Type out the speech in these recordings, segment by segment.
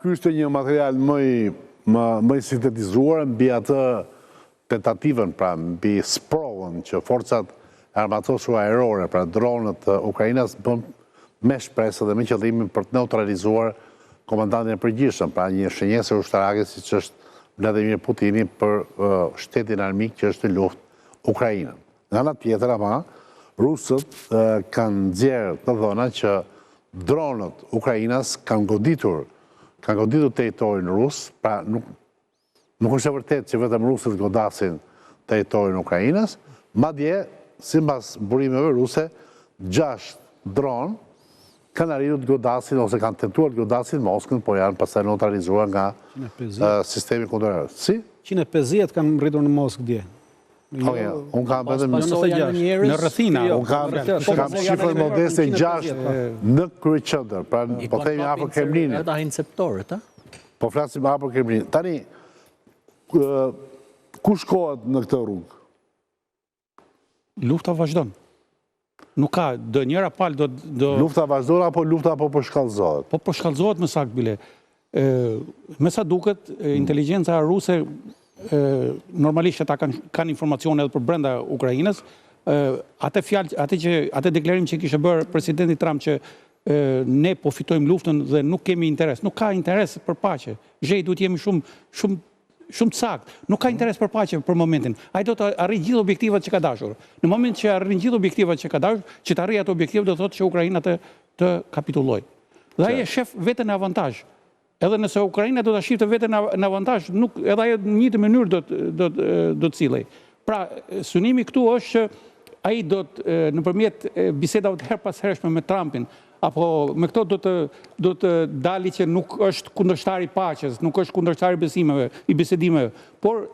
ky ishte një material më i sintetizuar mbi atë tentativën, pra mbi sprovën që forcat armatosur aerore, pra dronët e Ukrainas bën me shpresë dhe me qëllimin për të neutralizuar komandantin e përgjithshëm, pra një shenjesë ushtarake siç është Vladimir Putini për shtetin armik që është në luftë Ukrainën. Nga ana tjetër ama, rusët kanë nxjerrë të dhëna që dronët Ukrainas kanë goditur territorin rus, pra nuk është e vërtetë që vetëm rusët godasin territorin Ukrainas, madje sipas burimeve ruse 6 dronë kanë arritur të godasin ose kanë tentuar të godasin Moskën, po janë pastaj neutralizuar nga sistemi kundëror. Si? 150 kanë rritur në Moskë dje. Unë kam vetëm në rrethina. Unë kam shifrën modeste 6 në kryeqendër, pra po themi afër Kremlinit. Ata hin septorët, a? Po flasim afër Kremlinit. Tani ku shkohet në këtë rrugë? Lufta vazhdon. Nuk ka, do njëra palë do... Lufta vazhdon apo lufta apo përshkallëzohet? Po përshkallëzohet më saktë bile. Me sa duket, inteligjenca ruse normalisht ata kanë informacione edhe për brenda Ukrainës. Atë deklarim që kishte bërë presidenti Trump që ne po fitojmë luftën dhe nuk kemi interes. Nuk ka interes për paqe. Duhet jemi shumë të saktë. Nuk ka interes për paqe për momentin. Ai do të arrijë gjithë objektivat që ka dashur. Në moment që arrin gjithë objektivat që ka dashur, që të arrijë ato objektive do thotë që Ukraina të kapitullojë. Dhe ai e shef veten në avantazh. Edhe nëse Ukraina do ta shifte veten në avantazh, nuk edhe ajo në një mënyrë do të cilej. Pra, synimi këtu është që ai do të nëpërmjet bisedave të her pas hershme me Trumpin, apo me këto do të dali që nuk është kundërshtar i paqes, nuk është kundërshtar i bisedimeve, por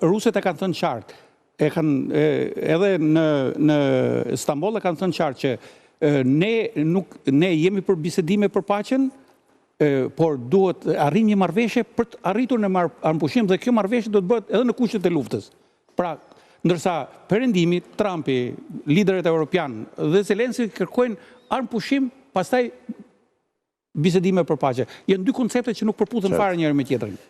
ruset e kanë thënë qartë, edhe në Stamboll e kanë thënë qartë që ne jemi për bisedime për paqen, por duhet arrijmë një marrëveshje për të arritur në armpushim dhe kjo marrëveshje do të bëhet edhe në kushtet e luftës. Pra, ndërsa perëndimi, Trumpi, liderët evropian dhe Zelenski kërkojnë armpushim, pastaj bisedime për paqe. Janë dy koncepte që nuk përputhen fare njëri me tjetrin.